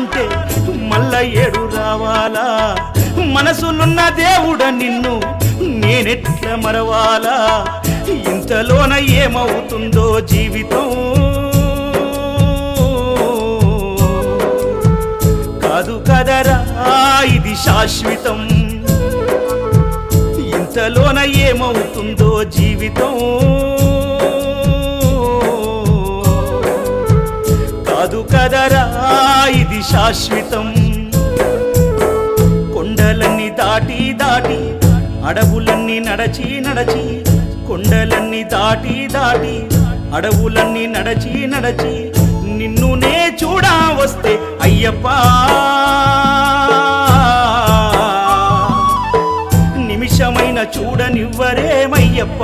చూడాలంటే మల్ల ఏడు రావాలా మనసులున్న దేవుడ నిన్ను నేనెట్ల మరవాలా ఇంతలోన ఏమవుతుందో జీవితం కాదు కదరా ఇది శాశ్వతం ఇంతలోన ఏమవుతుందో జీవితం కాదు కదరా ఇది శాశ్వతం కొండలన్నీ దాటి దాటి అడవులన్నీ నడచి నడచి కొండలన్నీ దాటి దాటి అడవులన్నీ నడచి నడచి నిన్ను నే చూడా వస్తే అయ్యప్ప నిమిషమైన చూడనివ్వరేమయ్యప్ప